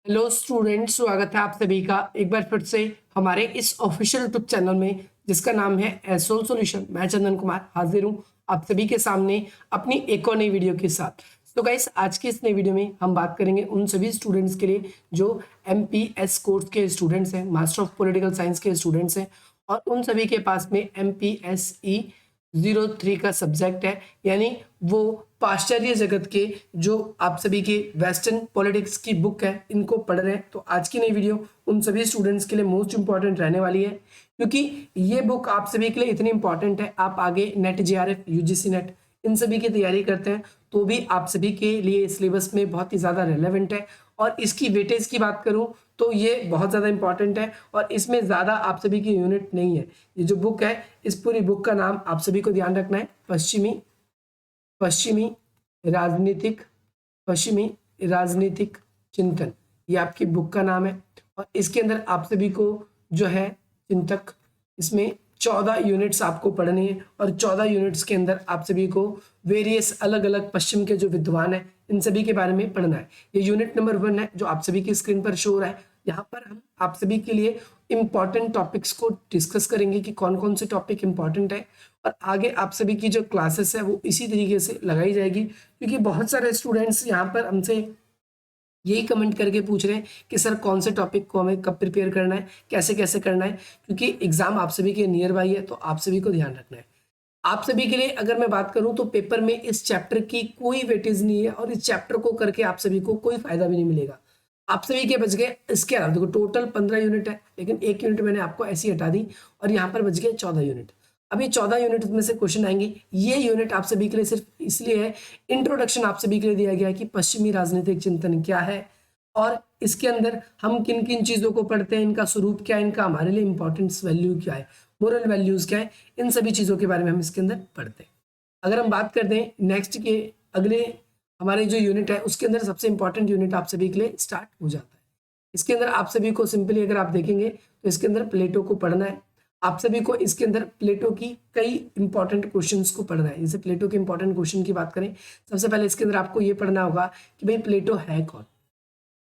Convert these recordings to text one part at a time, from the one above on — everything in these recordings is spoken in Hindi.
हेलो स्टूडेंट्स, स्वागत है आप सभी का एक बार फिर से हमारे इस ऑफिशियल यूट्यूब चैनल में जिसका नाम है एसोल सॉल्यूशन। मैं चंदन कुमार हाजिर हूँ आप सभी के सामने अपनी एक और नई वीडियो के साथ। तो गाइस, आज की इस नई वीडियो में हम बात करेंगे उन सभी स्टूडेंट्स के लिए जो MPS कोर्स के स्टूडेंट्स हैं, मास्टर ऑफ पॉलिटिकल साइंस के स्टूडेंट्स हैं, और उन सभी के पास में MPSE03 का सब्जेक्ट है, यानी वो पाश्चात्य जगत के जो आप सभी के वेस्टर्न पॉलिटिक्स की बुक है, इनको पढ़ रहे हैं। तो आज की नई वीडियो उन सभी स्टूडेंट्स के लिए मोस्ट इंपॉर्टेंट रहने वाली है, क्योंकि ये बुक आप सभी के लिए इतनी इंपॉर्टेंट है। आप आगे नेट, JRF, UGC नेट इन सभी की तैयारी करते हैं तो भी आप सभी के लिए सिलेबस में बहुत ही ज़्यादा रेलेवेंट है। और इसकी वेटेज की बात करूं तो ये बहुत ज़्यादा इंपॉर्टेंट है, और इसमें ज़्यादा आप सभी की यूनिट नहीं है। ये जो बुक है, इस पूरी बुक का नाम आप सभी को ध्यान रखना है, पश्चिमी राजनीतिक चिंतन। ये आपकी बुक का नाम है, और इसके अंदर आप सभी को जो है चिंतक, इसमें 14 यूनिट्स आपको पढ़नी है, और 14 यूनिट्स के अंदर आप सभी को वेरियस अलग अलग पश्चिम के जो विद्वान है इन सभी के बारे में पढ़ना है। ये यूनिट नंबर 1 है जो आप सभी की स्क्रीन पर शो हो रहा है। यहाँ पर हम आप सभी के लिए इंपॉर्टेंट टॉपिक्स को डिस्कस करेंगे कि कौन कौन से टॉपिक इंपॉर्टेंट है, और आगे आप सभी की जो क्लासेस है वो इसी तरीके से लगाई जाएगी, क्योंकि बहुत सारे स्टूडेंट्स यहाँ पर हमसे यही कमेंट करके पूछ रहे हैं कि सर कौन से टॉपिक को हमें कब प्रिपेयर करना है, कैसे कैसे करना है, क्योंकि एग्जाम आप सभी के नियर बाई है, तो आप सभी को ध्यान रखना है। आप सभी के लिए अगर मैं बात करूं तो पेपर में इस चैप्टर की कोई वेटेज नहीं है, और इस चैप्टर को करके आप सभी को कोई फायदा भी नहीं मिलेगा। आप सभी के बच गए, इसके अलावा देखो टोटल 15 यूनिट है, लेकिन एक यूनिट मैंने आपको ऐसी हटा दी, और यहाँ पर बच गए 14 यूनिट। अभी 14 यूनिट में से क्वेश्चन आएंगे। ये यूनिट आप सभी के लिए सिर्फ इसलिए है, इंट्रोडक्शन आप सभी के लिए दिया गया है कि पश्चिमी राजनीतिक चिंतन क्या है, और इसके अंदर हम किन किन चीज़ों को पढ़ते हैं, इनका स्वरूप क्या है, इनका हमारे लिए इंपॉर्टेंस वैल्यू क्या है, मोरल वैल्यूज़ क्या है, इन सभी चीज़ों के बारे में हम इसके अंदर पढ़ते हैं। अगर हम बात करते हैं नेक्स्ट के अगले हमारे जो यूनिट है, उसके अंदर सबसे इंपॉर्टेंट यूनिट आप सभी के लिए स्टार्ट हो जाता है। इसके अंदर आप सभी को सिंपली अगर आप देखेंगे तो इसके अंदर प्लेटो को पढ़ना है। आप सभी को इसके अंदर प्लेटो की कई इंपॉर्टेंट क्वेश्चंस को पढ़ना है। जैसे प्लेटो के इंपॉर्टेंट क्वेश्चन की बात करें, सबसे पहले इसके अंदर आपको ये पढ़ना होगा कि भाई प्लेटो है कौन,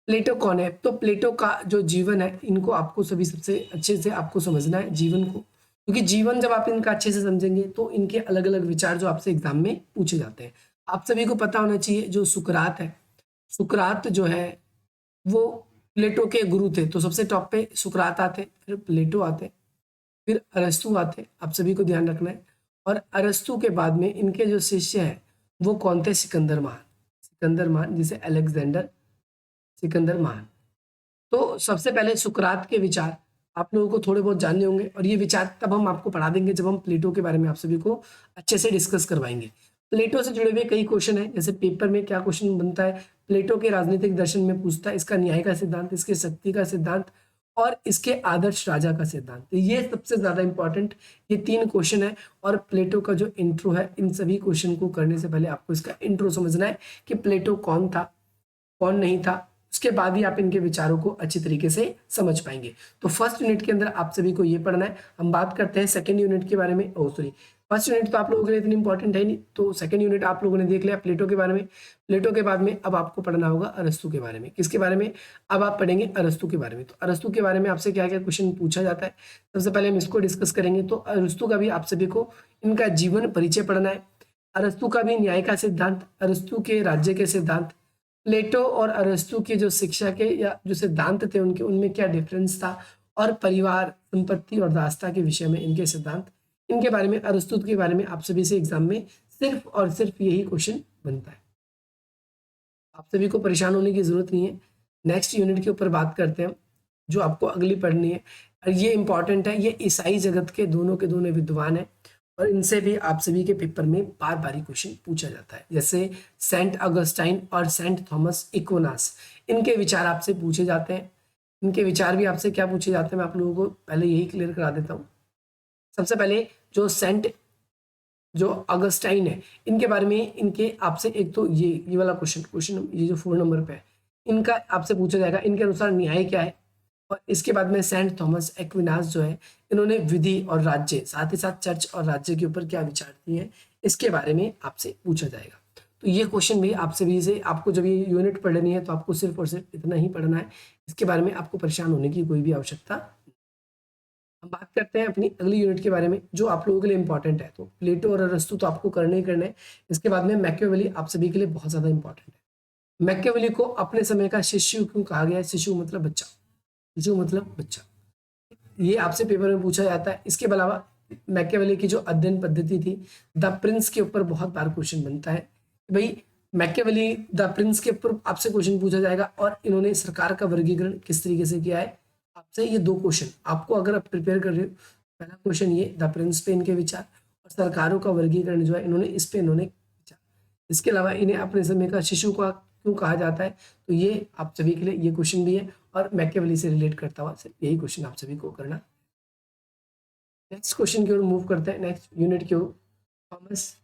प्लेटो कौन है। तो प्लेटो का जो जीवन है, इनको आपको सभी सबसे अच्छे से आपको समझना है जीवन को, क्योंकि जीवन जब आप इनका अच्छे से समझेंगे तो इनके अलग अलग विचार जो आपसे एग्जाम में पूछे जाते हैं। आप सभी को पता होना चाहिए जो सुकरात है, सुकरात जो है वो प्लेटो के गुरु थे। तो सबसे टॉप पे सुकरात आते, फिर प्लेटो आते, फिर अरस्तु आते, आप सभी को ध्यान रखना है। और अरस्तु के बाद में इनके जो शिष्य हैं वो कौन थे, सिकंदर महान। सिकंदर महान जिसे अलेक्जेंडर सिकंदर महान। तो सबसे पहले सुकरात के विचार आप लोगों को थोड़े बहुत जानने होंगे, और ये विचार तब हम आपको पढ़ा देंगे जब हम प्लेटो के बारे में आप सभी को अच्छे से डिस्कस करवाएंगे। प्लेटो से जुड़े हुए कई क्वेश्चन है, जैसे पेपर में क्या क्वेश्चन बनता है, प्लेटो के राजनीतिक दर्शन में पूछता है इसका न्याय का सिद्धांत, इसके शक्ति का सिद्धांत, और इसके आदर्श राजा का सिद्धांत। तो ये सबसे ज्यादा इंपॉर्टेंट ये 3 क्वेश्चन है। और प्लेटो का जो इंट्रो है, इन सभी क्वेश्चन को करने से पहले आपको इसका इंट्रो समझना है कि प्लेटो कौन था, कौन नहीं था, उसके बाद ही आप इनके विचारों को अच्छी तरीके से समझ पाएंगे। तो फर्स्ट यूनिट के अंदर आप सभी को ये पढ़ना है। हम बात करते हैं सेकंड यूनिट के बारे में। सॉरी, फर्स्ट यूनिट तो आप लोगों के लिए इतनी इंपॉर्टेंट है नहीं, तो सेकंड यूनिट आप लोगों ने देख लिया प्लेटो के बारे में। प्लेटो के बाद में अब आपको पढ़ना होगा अरस्तु के बारे में। किसके बारे में, अब आप पढ़ेंगे अरस्तु के बारे में। तो अरस्तु के बारे में आपसे क्या क्या क्वेश्चन पूछा जाता है, सबसे पहले हम इसको डिस्कस करेंगे। तो अरस्तु का भी आप सभी को इनका जीवन परिचय पढ़ना है, अरस्तु का भी न्याय का सिद्धांत, अरस्तु के राज्य के सिद्धांत, प्लेटो और अरस्तु के जो शिक्षा के या जो सिद्धांत थे उनके, उनमें क्या डिफरेंस था, और परिवार, संपत्ति और दास्ता के विषय में इनके सिद्धांत, इनके बारे में, अरस्तु के बारे में आप सभी से एग्जाम में सिर्फ और सिर्फ यही क्वेश्चन बनता है। आप सभी को परेशान होने की जरूरत नहीं है। नेक्स्ट यूनिट के ऊपर बात करते हैं जो आपको अगली पढ़नी है, और ये इंपॉर्टेंट है। ये ईसाई जगत के दोनों विद्वान है, और इनसे भी आप सभी के पेपर में बार बार क्वेश्चन पूछा जाता है। जैसे सेंट अगस्टाइन और सेंट थॉमस एक्विनास, इनके विचार आपसे पूछे जाते हैं। इनके विचार भी आपसे क्या पूछे जाते हैं, मैं आप लोगों को पहले यही क्लियर करा देता हूँ। सबसे पहले जो अगस्टाइन है, इनके बारे में इनके आपसे एक तो ये वाला क्वेश्चन ये जो 4 नंबर पे है, इनका आपसे पूछा जाएगा, इनके अनुसार न्याय क्या है। और इसके बाद में सेंट थॉमस एक्विनास जो है, इन्होंने विधि और राज्य, साथ ही साथ चर्च और राज्य के ऊपर क्या विचार दिए हैं, इसके बारे में आपसे पूछा जाएगा। तो ये क्वेश्चन भी आपसे भी से आपको जब ये यूनिट पढ़नी है तो आपको सिर्फ और सिर्फ इतना ही पढ़ना है, इसके बारे में आपको परेशान होने की कोई भी आवश्यकता। हम बात करते हैं अपनी अगली यूनिट के बारे में जो आप लोगों के लिए इंपॉर्टेंट है। तो प्लेटो और अरस्तु तो आपको करने ही करने हैं, इसके बाद में मैकियावेली आप सभी के लिए बहुत ज़्यादा इंपॉर्टेंट है। मैकियावेली को अपने समय का शिशु क्यों कहा गया है? शिशु मतलब बच्चा, शिशु मतलब बच्चा, ये आपसे पेपर में पूछा जाता है। इसके अलावा मैकियावेली की जो अध्ययन पद्धति थी द प्रिंस के ऊपर बहुत बार क्वेश्चन बनता है। भाई मैकियावेली द प्रिंस के ऊपर आपसे क्वेश्चन पूछा जाएगा और इन्होंने सरकार का वर्गीकरण किस तरीके से किया है, आपसे ये दो क्वेश्चन आपको अगर आप प्रिपेयर कर रहे हो, पहला क्वेश्चन ये द प्रिंस पे इनके विचार और सरकारों का वर्गीकरण जो है इन्होंने इस पे इन्होंने विचार। इसके अलावा इन्हें अपने समय का शिशु का क्यों कहा जाता है, तो ये आप सभी के लिए ये क्वेश्चन भी है और मैकियावेली से रिलेट करता हुआ यही क्वेश्चन आप सभी को करना। नेक्स्ट क्वेश्चन की ओर मूव करते हैं, नेक्स्ट यूनिट की ओर। थॉमस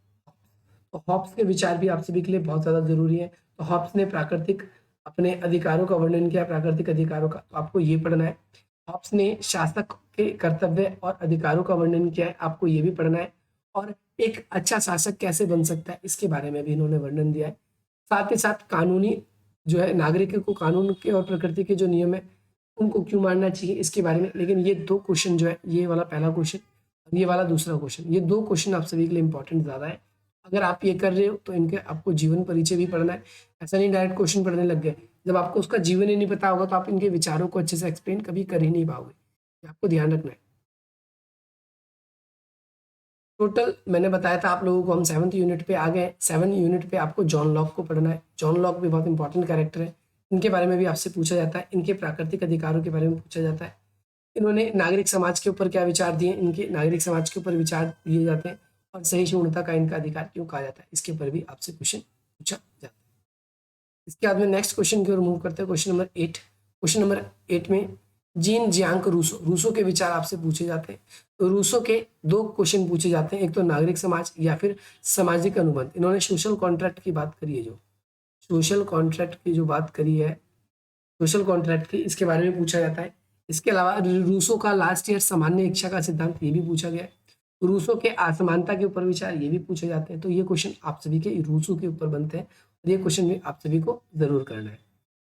तो हॉब्स के विचार भी आप सभी के लिए बहुत ज़्यादा जरूरी है। तो हॉब्स ने प्राकृतिक अपने अधिकारों का वर्णन किया, प्राकृतिक अधिकारों का, तो आपको ये पढ़ना है। हॉब्स ने शासक के कर्तव्य और अधिकारों का वर्णन किया है, आपको ये भी पढ़ना है। और एक अच्छा शासक कैसे बन सकता है इसके बारे में भी इन्होंने वर्णन दिया है। साथ ही साथ कानूनी जो है नागरिकों को कानून के और प्रकृति के जो नियम है उनको क्यों मानना चाहिए इसके बारे में। लेकिन ये दो क्वेश्चन जो है, ये वाला पहला क्वेश्चन और ये वाला दूसरा क्वेश्चन, ये दो क्वेश्चन आप सभी के लिए इंपॉर्टेंट ज़्यादा है। अगर आप ये कर रहे हो तो इनके आपको जीवन परिचय भी पढ़ना है। ऐसा नहीं डायरेक्ट क्वेश्चन पढ़ने लग गए, जब आपको उसका जीवन ही नहीं पता होगा तो आप इनके विचारों को अच्छे से एक्सप्लेन कभी कर ही नहीं पाओगे, आपको ध्यान रखना है। टोटल मैंने बताया था आप लोगों को हम 7th यूनिट पे आ गए। 7 यूनिट पे आपको जॉन लॉक को पढ़ना है। जॉन लॉक भी बहुत इंपॉर्टेंट कैरेक्टर है, इनके बारे में भी आपसे पूछा जाता है, इनके प्राकृतिक अधिकारों के बारे में पूछा जाता है। इन्होंने नागरिक समाज के ऊपर क्या विचार दिए, इनके नागरिक समाज के ऊपर विचार दिए जाते हैं और सहिष्णुता का इनका अधिकार क्यों कहा जाता है, इसके ऊपर भी आपसे क्वेश्चन पूछा जाता है। इसके बाद में नेक्स्ट क्वेश्चन की ओर मूव करते हैं, क्वेश्चन नंबर 8। क्वेश्चन नंबर 8 में जीन जियांग रूसो, रूसो के विचार आपसे पूछे जाते हैं। तो रूसो के दो क्वेश्चन पूछे जाते हैं, एक तो नागरिक समाज या फिर सामाजिक अनुबंध। इन्होंने सोशल कॉन्ट्रैक्ट की बात करी है, जो सोशल कॉन्ट्रैक्ट की जो बात करी है, सोशल कॉन्ट्रैक्ट की, इसके बारे में पूछा जाता है। इसके अलावा रूसो का लास्ट ईयर सामान्य इच्छा का सिद्धांत, ये भी पूछा गया है। रूसो के असमानता के ऊपर विचार, ये भी पूछे जाते हैं। तो ये क्वेश्चन आप सभी के रूसो के ऊपर बनते हैं और ये क्वेश्चन भी आप सभी को जरूर करना है।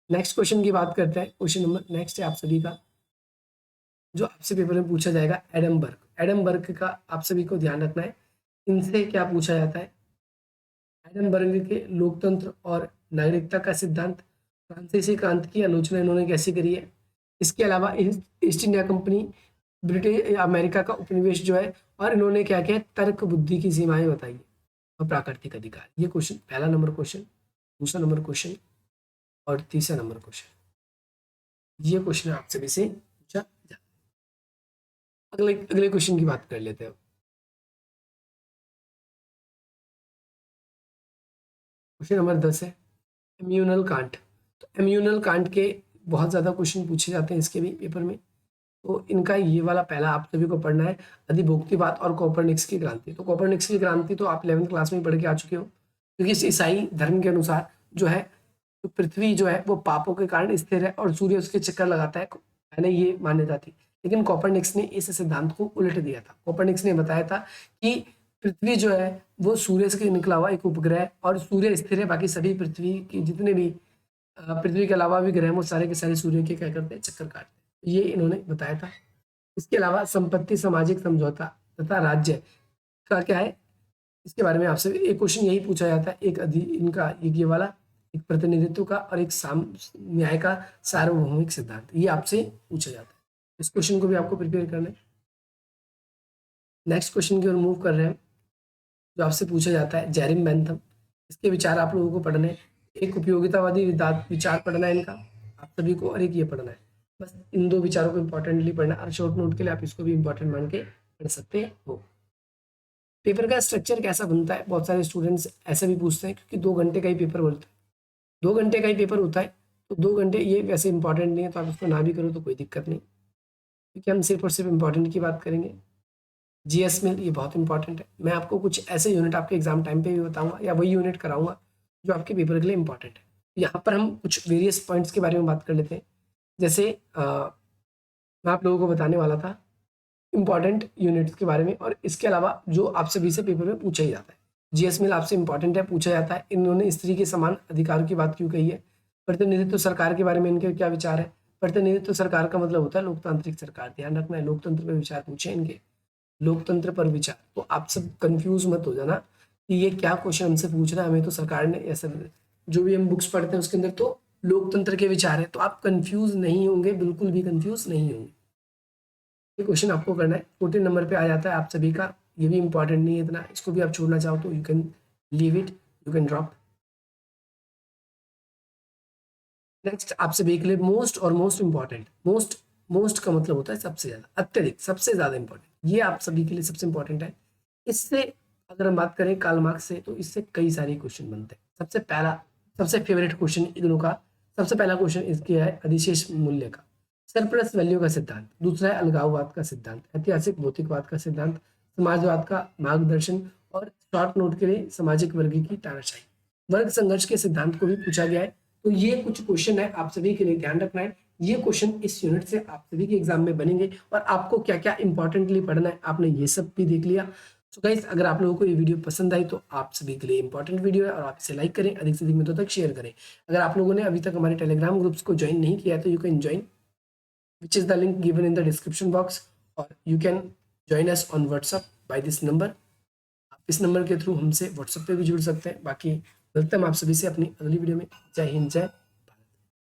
नेक्स्ट क्वेश्चन की बात करते हैं। क्वेश्चन नंबर नेक्स्ट है आप सभी का जो आपसे पेपर में पूछा जाएगा, एडमबर्ग। एडमबर्ग का आप सभी को ध्यान रखना है, इनसे क्या पूछा जाता है। एडमबर्ग के लोकतंत्र और नागरिकता का सिद्धांत, फ्रांसीसी क्रांति की आलोचना इन्होंने कैसे करी है। इसके अलावा east India company British America का उपनिवेश जो है, और इन्होंने क्या किया, तर्क बुद्धि की सीमाएं बताई और प्राकृतिक अधिकार। ये क्वेश्चन पहला नंबर क्वेश्चन, दूसरा नंबर क्वेश्चन और तीसरा नंबर क्वेश्चन, ये क्वेश्चन आपसे भी से पूछा जाता है। अगले क्वेश्चन की बात कर लेते हैं। क्वेश्चन नंबर 10 है इम्यूनल कांट। तो इम्यूनल कांट के बहुत ज़्यादा क्वेश्चन पूछे जाते हैं इसके भी पेपर में। तो इनका ये वाला पहला आप सभी को पढ़ना है, अधिभोक्तिवाद और कोपरनिक्स की क्रांति। तो कोपरनिक्स की क्रांति तो आप 11th क्लास में पढ़ के आ चुके हो, क्योंकि इस ईसाई धर्म के अनुसार जो है तो पृथ्वी जो है वो पापों के कारण स्थिर है और सूर्य उसके चक्कर लगाता है, पहले ये मान्यता थी। लेकिन कोपरनिक्स ने इस सिद्धांत को उलट दिया था। कोपरनिक्स ने बताया था कि पृथ्वी जो है वो सूर्य से निकला हुआ एक उपग्रह है और सूर्य स्थिर है, बाकी सभी पृथ्वी की जितने भी पृथ्वी के अलावा भी ग्रह वो सारे के सारे सूर्य के क्या करते हैं, चक्कर काटते हैं, ये इन्होंने बताया था। इसके अलावा संपत्ति, सामाजिक समझौता तथा राज्य का क्या है, इसके बारे में आपसे एक क्वेश्चन यही पूछा जाता है। एक इनका एक ये वाला एक प्रतिनिधित्व का और एक न्याय का सार्वभौमिक सिद्धांत, ये आपसे पूछा जाता है। इस क्वेश्चन को भी आपको प्रिपेयर करना है। नेक्स्ट क्वेश्चन की ओर मूव कर रहे हैं, जो आपसे पूछा जाता है जेरिम बेंथम। इसके विचार आप लोगों को पढ़ने हैं। एक उपयोगितावादी विचार पढ़ना है इनका आप सभी को, और एक ये पढ़ना है। बस इन दो विचारों को इंपॉर्टेंटली पढ़ना है और शॉर्ट नोट के लिए आप इसको भी इंपॉर्टेंट मान के पढ़ सकते हो। पेपर का स्ट्रक्चर कैसा बनता है, बहुत सारे स्टूडेंट्स ऐसे भी पूछते हैं, क्योंकि 2 घंटे का ही पेपर बोलते हैं, 2 घंटे का ही पेपर होता है। तो 2 घंटे ये वैसे इंपॉर्टेंट नहीं है, तो आप इसको ना भी करो तो कोई दिक्कत नहीं, क्योंकि हम सिर्फ और सिर्फ इंपॉर्टेंट की बात करेंगे। जीएस में ये बहुत इंपॉर्टेंट है। मैं आपको कुछ ऐसे यूनिट आपके एग्जाम टाइम पे भी बताऊंगा या वही यूनिट कराऊंगा जो आपके पेपर के लिए इंपॉर्टेंट है। यहाँ पर हम कुछ वेरियस पॉइंट्स के बारे में बात कर लेते हैं। जैसे मैं आप लोगों को बताने वाला था इंपॉर्टेंट यूनिट्स के बारे में, और इसके अलावा जो आप सभी से पेपर में पूछा ही जाता है। जीएसमेल आपसे इंपॉर्टेंट है, पूछा जाता है इन्होंने स्त्री के समान अधिकार की बात क्यों कही है। प्रतिनिधित्व सरकार के बारे में इनके क्या विचार है। प्रतिनिधित्व सरकार का मतलब होता है लोकतांत्रिक सरकार, ध्यान रखना है। लोकतंत्र पर विचार पूछे इनके, लोकतंत्र पर विचार। तो आप सब कंफ्यूज मत हो जाना कि ये क्या क्वेश्चन हमसे पूछ रहा है, हमें तो सरकार ने ऐसा, जो भी हम बुक्स पढ़ते हैं उसके अंदर तो लोकतंत्र के विचार है, तो आप कंफ्यूज नहीं होंगे, बिल्कुल भी कंफ्यूज नहीं होंगे। ये क्वेश्चन आपको करना है, 14 नंबर पे आ जाता है आप सभी का। ये भी इंपॉर्टेंट नहीं है इतना, इसको भी आप छोड़ना चाहो तो you can leave it, you can drop. Next आप सभी के लिए मोस्ट और मोस्ट इंपॉर्टेंट, मोस्ट का मतलब होता है सबसे ज्यादा, अत्यधिक, सबसे ज्यादा इंपॉर्टेंट, ये आप सभी के लिए सबसे इंपॉर्टेंट है। इससे अगर हम बात करें कार्ल मार्क्स से, तो इससे कई सारे क्वेश्चन बनते हैं। सबसे पहला, सबसे फेवरेट क्वेश्चन इग्नू का, सबसे पहला क्वेश्चन इसके है अधिशेष मूल्य का, सरप्लस वैल्यू का सिद्धांत। दूसरा है अलगाववाद का सिद्धांत, ऐतिहासिक भौतिकवाद का सिद्धांत, समाजवाद का मार्गदर्शन, और शॉर्ट नोट के लिए सामाजिक वर्ग की तानाशाही, वर्ग संघर्ष के सिद्धांत को भी पूछा गया है। तो ये कुछ क्वेश्चन है आप सभी के लिए, ध्यान रखना है। ये क्वेश्चन इस यूनिट से आप सभी के एग्जाम में बनेंगे, और आपको क्या क्या इंपॉर्टेंटली पढ़ना है आपने ये सब भी देख लिया। सो गाइस, अगर आप लोगों को ये वीडियो पसंद आई तो आप सभी के लिए इंपॉर्टेंट वीडियो है, और आप इसे लाइक करें, अधिक से अधिक मित्रों तक शेयर करें। अगर आप लोगों ने अभी तक हमारे टेलीग्राम ग्रुप्स को ज्वाइन नहीं किया है तो you can join, which is the link given in the description box, or you can join us on WhatsApp by this number। आप इस नंबर के थ्रू हमसे WhatsApp पे भी जुड़ सकते हैं। बाकी मिलते हैं हम आप सभी से अपनी अगली वीडियो में। जय हिंद, जय